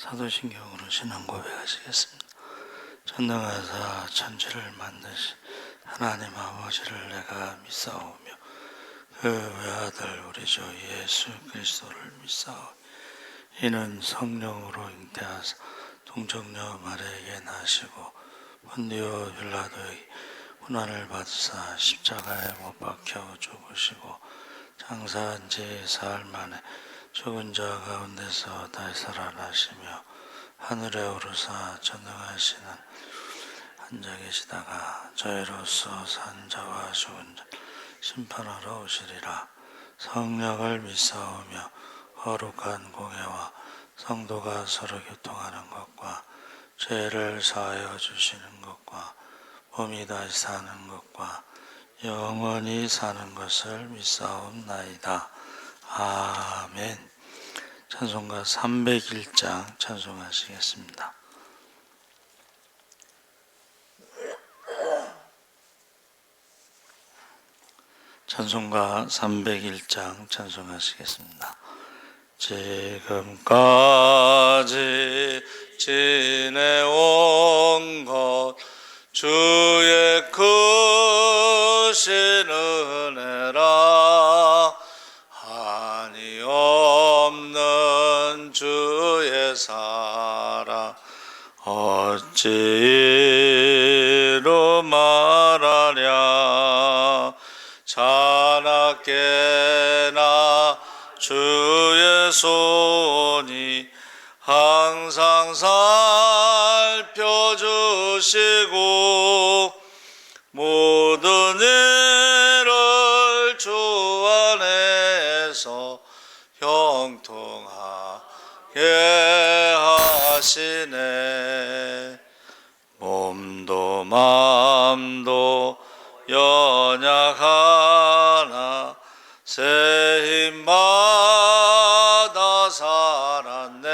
사도신경으로 신앙 고백하시겠습니다. 전능하사 천지를 만드신 하나님 아버지를 내가 믿사오며 그 외아들 우리 주 예수 그리스도를 믿사오며 이는 성령으로 잉태하사 동정녀 마리아에게 나시고 본디오 빌라도의 고난을 받으사 십자가에 못 박혀 죽으시고 장사한 지 사흘 만에 죽은 자 가운데서 다시 살아나시며 하늘에 오르사 전능하시는 앉아 계시다가 저희로서 산 자와 죽은 자 심판하러 오시리라. 성령을 믿사오며 거룩한 공예와 성도가 서로 교통하는 것과 죄를 사하여 주시는 것과 몸이 다시 사는 것과 영원히 사는 것을 믿사옵나이다. 아멘. 찬송가 301장 찬송하시겠습니다. 찬송가 301장 찬송하시겠습니다. 지금까지 지내온 것 주의 크신 은혜라. 한이 없는 주의 사랑 어찌 이루 말하랴. 자나깨나 주의 손이 항상 살펴주시고 모든 일을 주 안에서 형통하게 하시네. 몸도 맘도 연약하나 새 힘받아 살았네.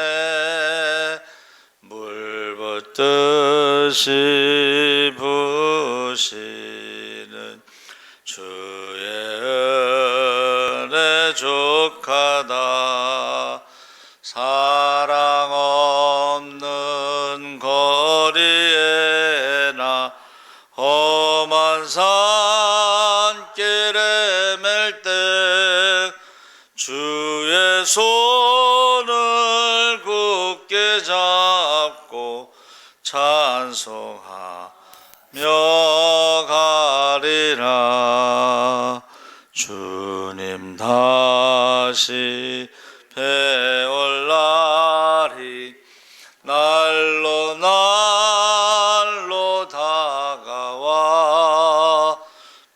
물 붓듯이 부시는 주의 은혜 족하다. 사랑 없는 거리에나 험한 산길에 맬 때 주의 손을 굳게 잡고 찬송하며 가리라. 주님 다시 배올 날이 날로 날로 다가와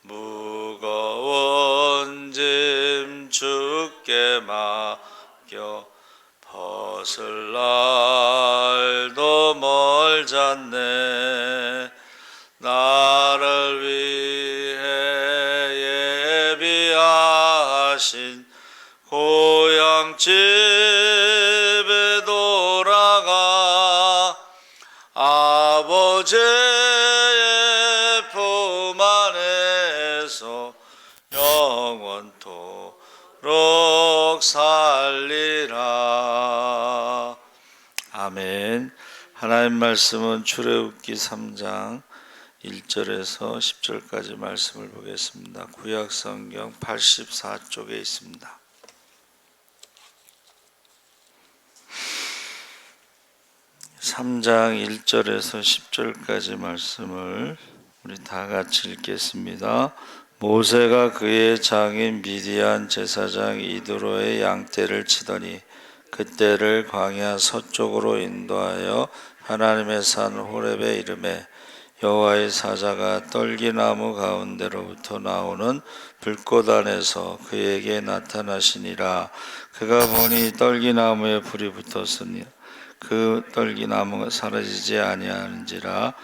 무거운 짐 주께 맡겨 벗을 날도 멀잖네. 나를 위해 예비하신 고향집에 돌아가 아버지의 품 안에서 영원토록 살리라. 아멘. 하나님 말씀은 출애굽기 3장 1절에서 10절까지 말씀을 보겠습니다. 구약성경 84쪽에 있습니다. (3장) 1절에서 10절까지 말씀을 우리 다 같이 읽겠습니다. 모세가 그의 장인 미디안 제사장 이드로의 양떼를 치더니 그떼를 광야 서쪽으로 인도하여 하나님의 산 호렙에 이르매 여호와의 사자가 떨기나무 가운데로부터 나오는 불꽃 안에서 그에게 나타나시니라. 그가 보니 떨기나무에 불이 붙었으니 그 떨기나무가 사라지지 아니하는지라.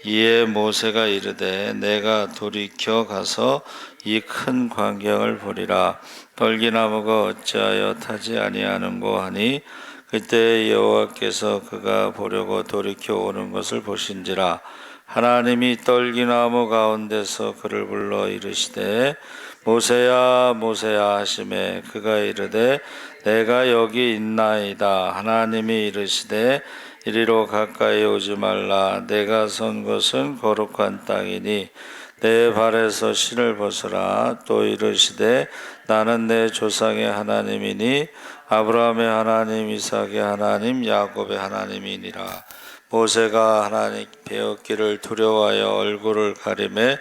이에 모세가 이르되 내가 돌이켜 가서 이 큰 광경을 보리라. 떨기나무가 어찌하여 타지 아니하는고 하니 그때 여호와께서 그가 보려고 돌이켜 오는 것을 보신지라. 하나님이 떨기나무 가운데서 그를 불러 이르시되 모세야 모세야 하시매 그가 이르되 내가 여기 있나이다. 하나님이 이르시되 이리로 가까이 오지 말라. 내가 선 곳은 거룩한 땅이니 내 발에서 신을 벗으라. 또 이르시되 나는 내 조상의 하나님이니 아브라함의 하나님, 이삭의 하나님, 야곱의 하나님이니라. 모세가 하나님 배웠기를 두려워하여 얼굴을 가리매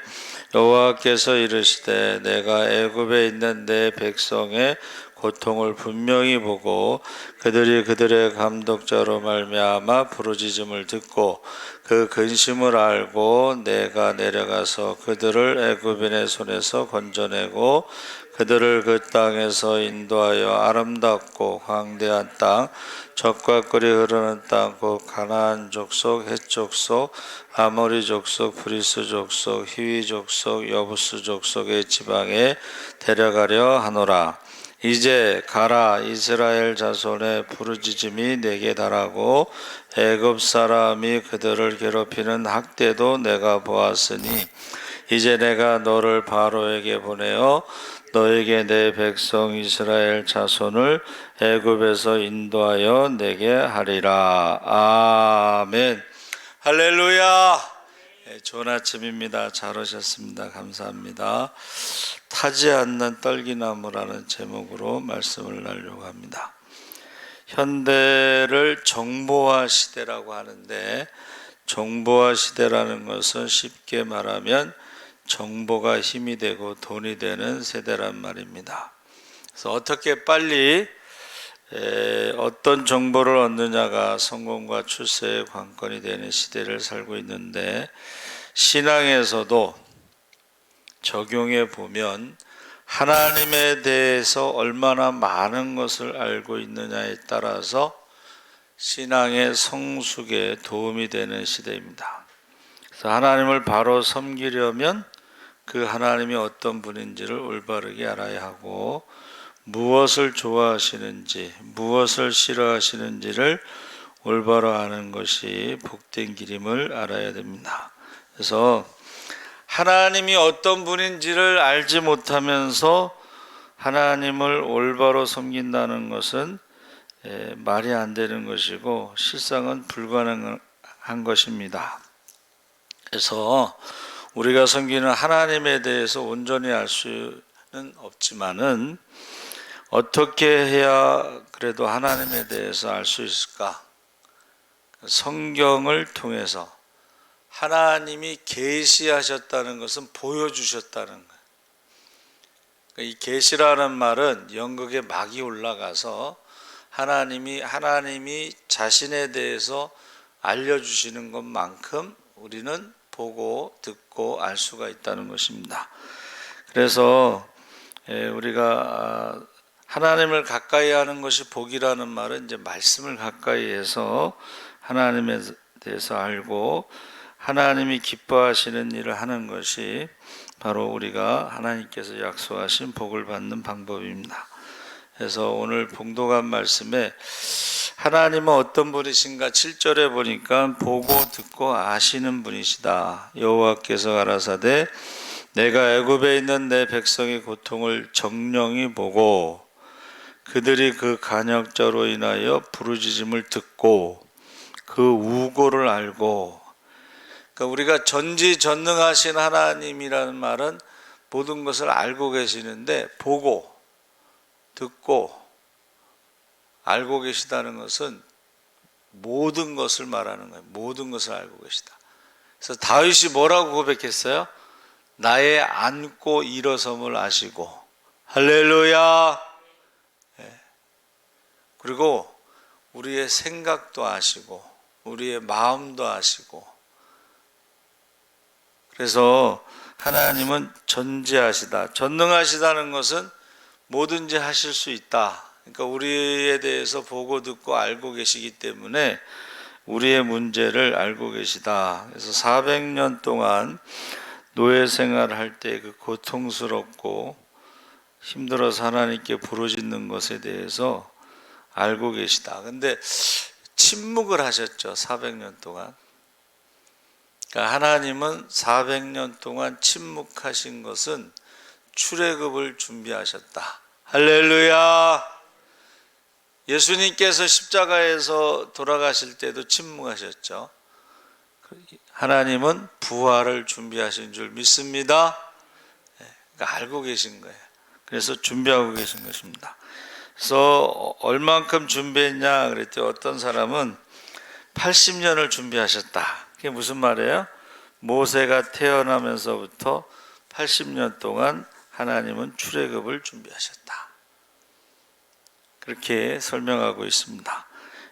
여호와께서 이르시되 내가 애굽에 있는 내 백성의 고통을 분명히 보고 그들이 그들의 감독자로 말미암아 부르짖음을 듣고 그 근심을 알고 내가 내려가서 그들을 애굽인의 손에서 건져내고 그들을 그 땅에서 인도하여 아름답고 광대한 땅 젖과 꿀이 흐르는 땅 곧 가나안 족속, 헷 족속, 아모리 족속, 브리스 족속, 히위 족속, 여부스 족속의 지방에 데려가려 하노라. 이제 가라. 이스라엘 자손의 부르짖음이 내게 달하고 애굽 사람이 그들을 괴롭히는 학대도 내가 보았으니 이제 내가 너를 바로에게 보내어 너에게 내 백성 이스라엘 자손을 애굽에서 인도하여 내게 하리라. 아멘. 할렐루야. 좋은 아침입니다. 잘 오셨습니다. 감사합니다. 타지 않는 떨기나무라는 제목으로 말씀을 나누려고 합니다. 현대를 정보화 시대라고 하는데, 정보화 시대라는 것은 쉽게 말하면 정보가 힘이 되고 돈이 되는 세대란 말입니다. 그래서 어떻게 빨리 어떤 정보를 얻느냐가 성공과 출세의 관건이 되는 시대를 살고 있는데, 신앙에서도 적용해 보면 하나님에 대해서 얼마나 많은 것을 알고 있느냐에 따라서 신앙의 성숙에 도움이 되는 시대입니다. 그래서 하나님을 바로 섬기려면 그 하나님이 어떤 분인지를 올바르게 알아야 하고 무엇을 좋아하시는지 무엇을 싫어하시는지를 올바로 아는 것이 복된 길임을 알아야 됩니다. 그래서 하나님이 어떤 분인지를 알지 못하면서 하나님을 올바로 섬긴다는 것은 말이 안 되는 것이고 실상은 불가능한 것입니다. 그래서 우리가 섬기는 하나님에 대해서 온전히 알 수는 없지만은 어떻게 해야 그래도 하나님에 대해서 알 수 있을까? 성경을 통해서 하나님이 계시하셨다는 것은 보여주셨다는 거예요. 이 계시라는 말은 연극에 막이 올라가서 하나님이 자신에 대해서 알려주시는 것만큼 우리는 보고 듣고 알 수가 있다는 것입니다. 그래서 우리가 하나님을 가까이 하는 것이 복이라는 말은 이제 말씀을 가까이 해서 하나님에 대해서 알고 하나님이 기뻐하시는 일을 하는 것이 바로 우리가 하나님께서 약속하신 복을 받는 방법입니다. 그래서 오늘 봉독한 말씀에 하나님은 어떤 분이신가 7절에 보니까 보고 듣고 아시는 분이시다. 여호와께서 가라사대 내가 애굽에 있는 내 백성의 고통을 정령히 보고 그들이 그 간역자로 인하여 부르짖음을 듣고 그 우고를 알고, 그러니까 우리가 전지전능하신 하나님이라는 말은 모든 것을 알고 계시는데 보고 듣고 알고 계시다는 것은 모든 것을 말하는 거예요. 모든 것을 알고 계시다. 그래서 다윗이 뭐라고 고백했어요? 나의 앉고 일어섬을 아시고. 할렐루야. 그리고 우리의 생각도 아시고 우리의 마음도 아시고. 그래서 하나님은 전지하시다. 전능하시다는 것은 뭐든지 하실 수 있다. 그러니까 우리에 대해서 보고 듣고 알고 계시기 때문에 우리의 문제를 알고 계시다. 그래서 400년 동안 노예 생활을 할 때 그 고통스럽고 힘들어서 하나님께 부르짖는 것에 대해서 알고 계시다. 근데 침묵을 하셨죠. 400년 동안. 그러니까 하나님은 400년 동안 침묵하신 것은 출애굽을 준비하셨다. 할렐루야. 예수님께서 십자가에서 돌아가실 때도 침묵하셨죠. 하나님은 부활을 준비하신 줄 믿습니다. 그러니까 알고 계신 거예요. 그래서 준비하고 계신 것입니다. 그래서 얼만큼 준비했냐 그랬더니 어떤 사람은 80년을 준비하셨다. 그게 무슨 말이에요? 모세가 태어나면서부터 80년 동안 하나님은 출애굽을 준비하셨다. 그렇게 설명하고 있습니다.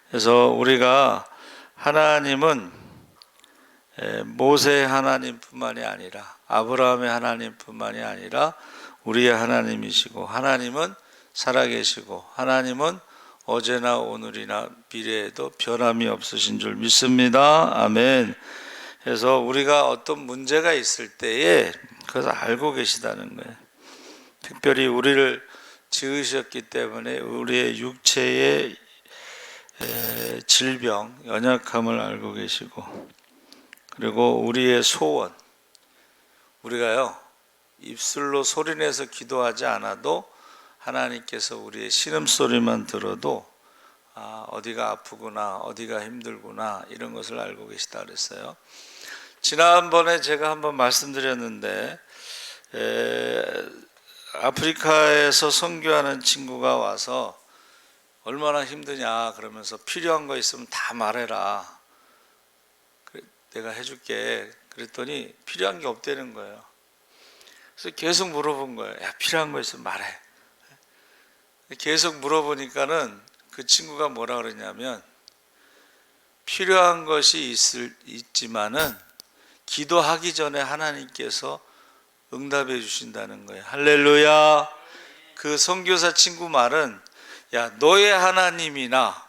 그래서 우리가 하나님은 모세의 하나님뿐만이 아니라 아브라함의 하나님뿐만이 아니라 우리의 하나님이시고, 하나님은 살아계시고, 하나님은 어제나 오늘이나 미래에도 변함이 없으신 줄 믿습니다. 아멘. 그래서 우리가 어떤 문제가 있을 때에 그것을 알고 계시다는 거예요. 특별히 우리를 지으셨기 때문에 우리의 육체의 질병, 연약함을 알고 계시고, 그리고 우리의 소원, 우리가요 입술로 소리내서 기도하지 않아도 하나님께서 우리의 신음소리만 들어도 어디가 아프구나, 어디가 힘들구나, 이런 것을 알고 계시다 그랬어요. 지난번에 제가 한번 말씀드렸는데 아프리카에서 선교하는 친구가 와서 얼마나 힘드냐 그러면서 필요한 거 있으면 다 말해라, 내가 해줄게 그랬더니 필요한 게 없다는 거예요. 그래서 계속 물어본 거예요. 야, 필요한 거 있으면 말해. 계속 물어보니까는 그 친구가 뭐라 그러냐면, 필요한 것이 있지만은 기도하기 전에 하나님께서 응답해 주신다는 거예요. 할렐루야. 그 선교사 친구 말은, 야, 너의 하나님이나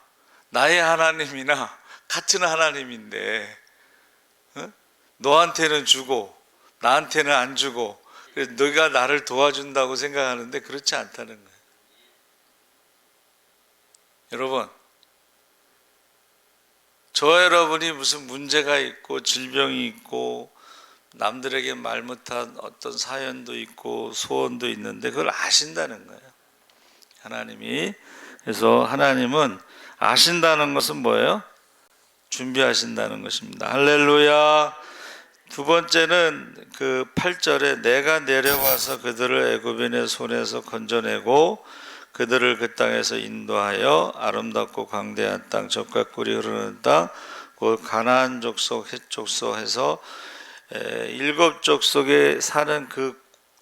나의 하나님이나 같은 하나님인데 너한테는 주고 나한테는 안 주고, 그래서 너가 나를 도와준다고 생각하는데 그렇지 않다는 거예요. 여러분, 저와 여러분이 무슨 문제가 있고 질병이 있고 남들에게 말 못한 어떤 사연도 있고 소원도 있는데 그걸 아신다는 거예요, 하나님이. 그래서 하나님은 아신다는 것은 뭐예요? 준비하신다는 것입니다. 할렐루야. 두 번째는 그 8절에 내가 내려와서 그들을 애굽인의 손에서 건져내고 그들을 그 땅에서 인도하여 아름답고 광대한 땅, 젖과 꿀이 흐르는 땅, 곧 가나안 족속, 헷 족속 해서 7 족속에 사는 그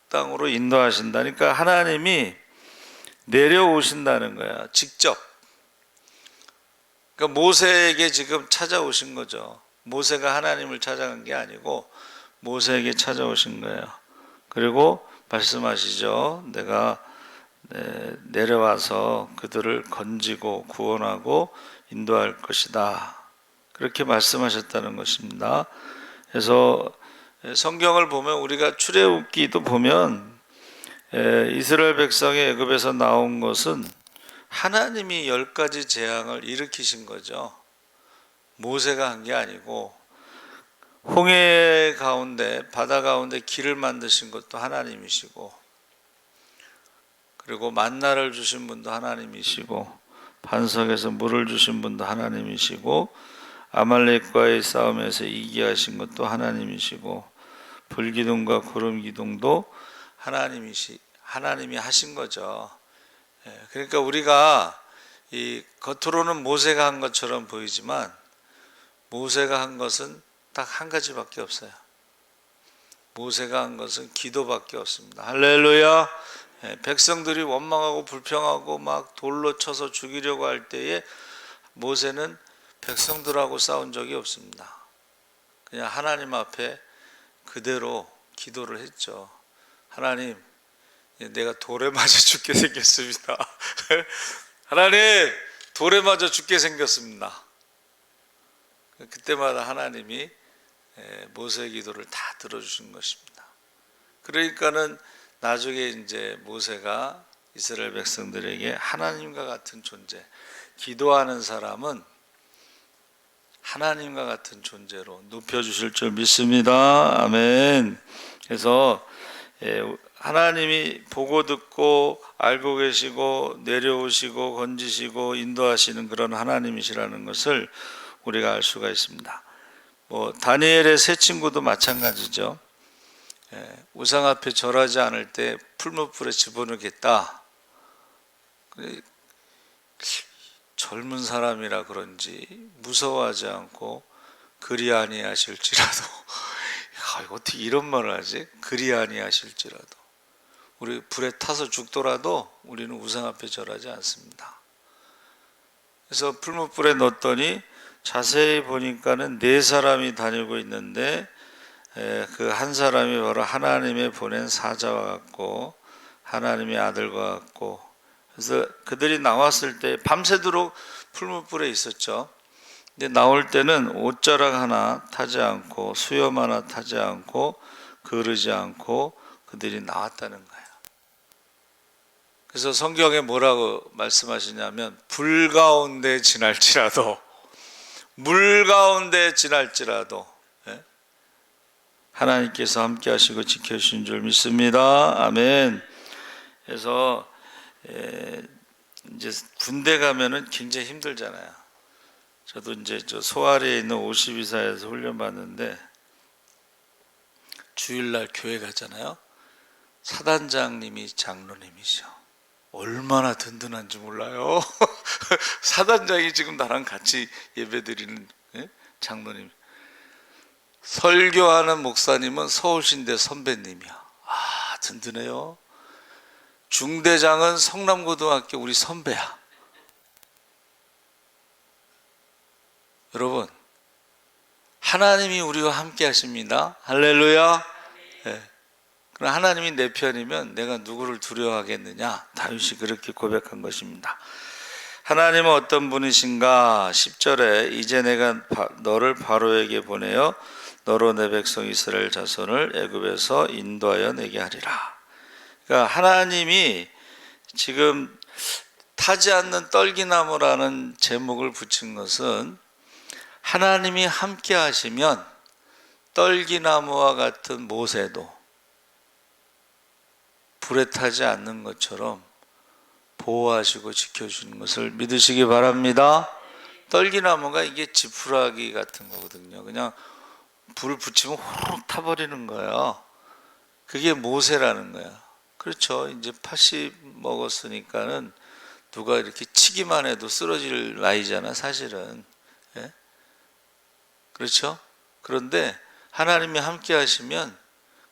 땅으로 인도하신다니까, 그러니까 하나님이 내려오신다는 거야, 직접. 그러니까 모세에게 지금 찾아오신 거죠. 모세가 하나님을 찾아간 게 아니고 모세에게 찾아오신 거예요. 그리고 말씀하시죠. 내가 내려와서 그들을 건지고 구원하고 인도할 것이다. 그렇게 말씀하셨다는 것입니다. 그래서 성경을 보면, 우리가 출애굽기도 보면 이스라엘 백성이 애굽에서 나온 것은 하나님이 10가지 재앙을 일으키신 거죠. 모세가 한 게 아니고, 홍해 가운데, 바다 가운데 길을 만드신 것도 하나님이시고, 그리고 만나를 주신 분도 하나님이시고, 반석에서 물을 주신 분도 하나님이시고, 아말렉과의 싸움에서 이기게 하신 것도 하나님이시고, 불기둥과 구름기둥도 하나님이 하신 거죠. 그러니까 우리가 겉으로는 모세가 한 것처럼 보이지만 모세가 한 것은 딱 한 가지밖에 없어요. 모세가 한 것은 기도밖에 없습니다. 할렐루야. 백성들이 원망하고 불평하고 막 돌로 쳐서 죽이려고 할 때에 모세는 백성들하고 싸운 적이 없습니다. 그냥 하나님 앞에 그대로 기도를 했죠. 하나님, 내가 돌에 맞아 죽게 생겼습니다. 하나님, 돌에 맞아 죽게 생겼습니다. 그때마다 하나님이 모세의 기도를 다 들어주신 것입니다. 그러니까는 나중에 이제 모세가 이스라엘 백성들에게 하나님과 같은 존재, 기도하는 사람은 하나님과 같은 존재로 높여주실 줄 믿습니다. 아멘. 그래서 하나님이 보고 듣고 알고 계시고 내려오시고 건지시고 인도하시는 그런 하나님이시라는 것을 우리가 알 수가 있습니다. 다니엘의 세 친구도 마찬가지죠. 우상 앞에 절하지 않을 때 풀무불에 집어넣겠다. 젊은 사람이라 그런지 무서워하지 않고 그리 아니하실지라도 어떻게 이런 말을 하지? 그리 아니하실지라도 우리 불에 타서 죽더라도 우리는 우상 앞에 절하지 않습니다. 그래서 풀무불에 넣었더니 자세히 보니까는 4사람이 다니고 있는데 그 한 사람이 바로 하나님의 보낸 사자와 같고 하나님의 아들과 같고, 그래서 그들이 나왔을 때 밤새도록 풀무불에 있었죠. 근데 나올 때는 옷자락 하나 타지 않고 수염 하나 타지 않고 거르지 않고 그들이 나왔다는 거예요. 그래서 성경에 뭐라고 말씀하시냐면 불 가운데 지날지라도 물 가운데 지날지라도 하나님께서 함께 하시고 지켜주신 줄 믿습니다. 아멘. 그래서 이제 군대 가면은 굉장히 힘들잖아요. 저도 이제 저 소아리에 있는 52사에서 훈련 받는데 주일날 교회 가잖아요. 사단장님이 장로님이셔. 얼마나 든든한지 몰라요. 사단장이 지금 나랑 같이 예배드리는 장로님. 설교하는 목사님은 서울신대 선배님이야. 든든해요. 중대장은 성남고등학교 우리 선배야. 여러분, 하나님이 우리와 함께 하십니다. 할렐루야. 그럼 하나님이 내 편이면 내가 누구를 두려워하겠느냐? 다윗이 그렇게 고백한 것입니다. 하나님은 어떤 분이신가? 10절에 이제 내가 너를 바로에게 보내어 너로 내 백성 이스라엘 자손을 애굽에서 인도하여 내게 하리라. 그러니까 하나님이 지금 타지 않는 떨기나무라는 제목을 붙인 것은 하나님이 함께 하시면 떨기나무와 같은 모세도 불에 타지 않는 것처럼 보호하시고 지켜주는 것을 믿으시기 바랍니다. 떨기나무가 이게 지푸라기 같은 거거든요. 그냥 불을 붙이면 호로록 타버리는 거예요. 그게 모세라는 거야. 그렇죠. 이제 80 먹었으니까는 누가 이렇게 치기만 해도 쓰러질 나이잖아, 사실은. 그렇죠? 그런데 하나님이 함께 하시면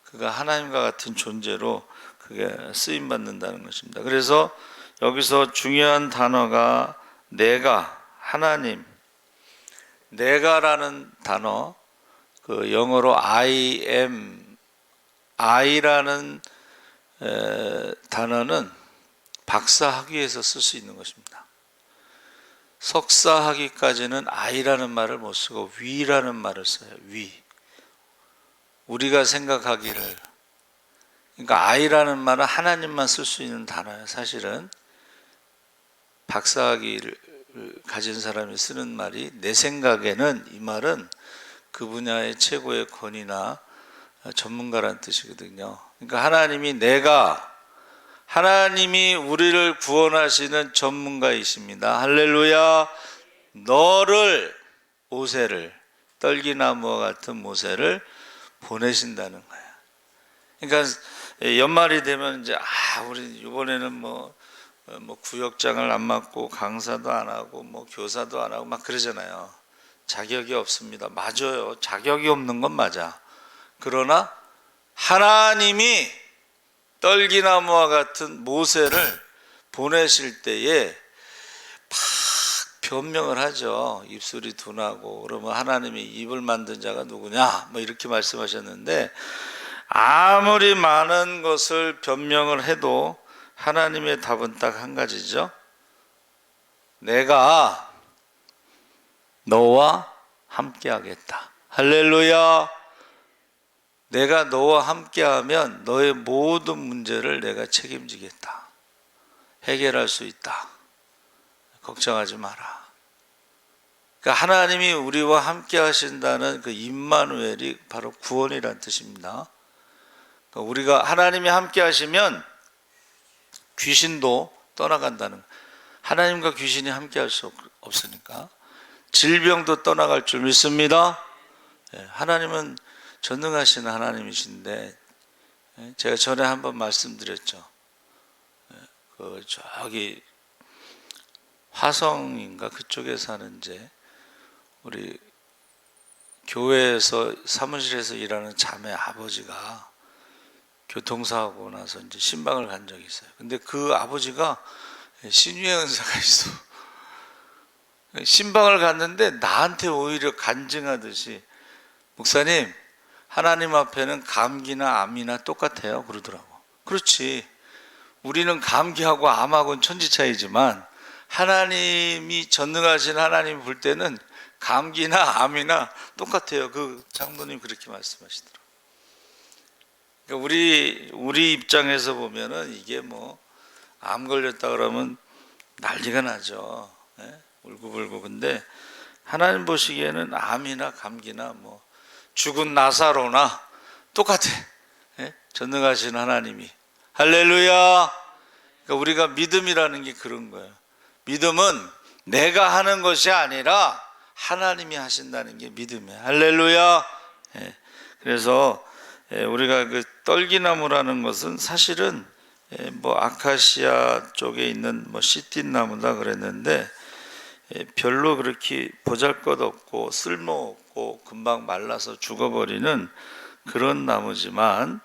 그가 하나님과 같은 존재로 그게 쓰임 받는다는 것입니다. 그래서 여기서 중요한 단어가 내가, 하나님, 내가라는 단어, 그 영어로 I am, I라는 단어는 박사학위에서 쓸 수 있는 것입니다. 석사학위까지는 I라는 말을 못 쓰고 위라는 말을 써요. 위. 우리가 생각하기를. 그러니까 I라는 말은 하나님만 쓸 수 있는 단어예요. 사실은 박사학위를 가진 사람이 쓰는 말이, 내 생각에는 이 말은 그 분야의 최고의 권위나 전문가라는 뜻이거든요. 그러니까 하나님이 우리를 구원하시는 전문가이십니다. 할렐루야. 너를, 모세를, 떨기나무와 같은 모세를 보내신다는 거예요. 그러니까 연말이 되면 이제 우리 이번에는 뭐 구역장을 안 맡고 강사도 안 하고 뭐 교사도 안 하고 막 그러잖아요. 자격이 없습니다. 맞아요. 자격이 없는 건 맞아. 그러나 하나님이 떨기나무와 같은 모세를 보내실 때에 막 변명을 하죠. 입술이 둔하고. 그러면 하나님이 입을 만든 자가 누구냐? 뭐 이렇게 말씀하셨는데, 아무리 많은 것을 변명을 해도 하나님의 답은 딱 한 가지죠. 내가 너와 함께 하겠다. 할렐루야. 내가 너와 함께하면 너의 모든 문제를 내가 책임지겠다. 해결할 수 있다. 걱정하지 마라. 그러니까 하나님이 우리와 함께 하신다는 그 임마누엘이 바로 구원이란 뜻입니다. 그러니까 우리가 하나님이 함께 하시면 귀신도 떠나간다는, 하나님과 귀신이 함께 할 수 없으니까 질병도 떠나갈 줄 믿습니다. 하나님은 전능하신 하나님이신데, 제가 전에 한번 말씀드렸죠. 저기 화성인가 그쪽에 사는 이제 우리 교회에서 사무실에서 일하는 자매 아버지가 교통사고 나서 이제 신방을 간 적이 있어요. 근데 그 아버지가 신유의 은사가 있어. 신방을 갔는데 나한테 오히려 간증하듯이, 목사님, 하나님 앞에는 감기나 암이나 똑같아요 그러더라고. 그렇지, 우리는 감기하고 암하고는 천지 차이지만 하나님이 전능하신 하나님 볼 때는 감기나 암이나 똑같아요. 그 장로님 그렇게 말씀하시더라고요. 그러니까 우리 입장에서 보면은 이게 뭐 암 걸렸다 그러면 난리가 나죠. 울고불고. 근데 하나님 보시기에는 암이나 감기나 뭐 죽은 나사로나 똑같아. 전능하신 하나님이. 할렐루야. 그러니까 우리가 믿음이라는 게 그런 거예요. 믿음은 내가 하는 것이 아니라 하나님이 하신다는 게 믿음이에요. 할렐루야. 그래서 우리가 그 떨기나무라는 것은 사실은 뭐 아카시아 쪽에 있는 뭐 시띠나무다 그랬는데, 별로 그렇게 보잘것없고 쓸모없고 금방 말라서 죽어버리는 그런 나무지만,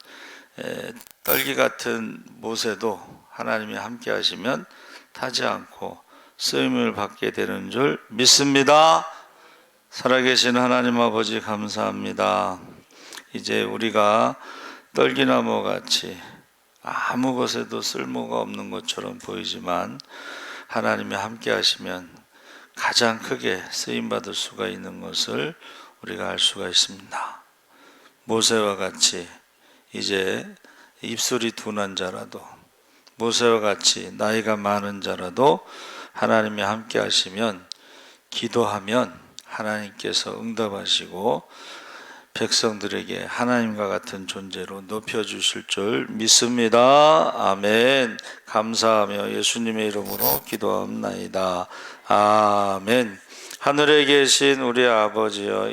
떨기 같은 못에도 하나님이 함께 하시면 타지 않고 쓰임을 받게 되는 줄 믿습니다. 살아계신 하나님 아버지 감사합니다. 이제 우리가 떨기나무 같이 아무 것에도 쓸모가 없는 것처럼 보이지만 하나님이 함께 하시면 가장 크게 쓰임받을 수가 있는 것을 우리가 알 수가 있습니다. 모세와 같이 이제 입술이 둔한 자라도, 모세와 같이 나이가 많은 자라도 하나님이 함께 하시면, 기도하면 하나님께서 응답하시고 백성들에게 하나님과 같은 존재로 높여주실 줄 믿습니다. 아멘. 감사하며 예수님의 이름으로 기도합나이다. 아멘. 하늘에 계신 우리 아버지여,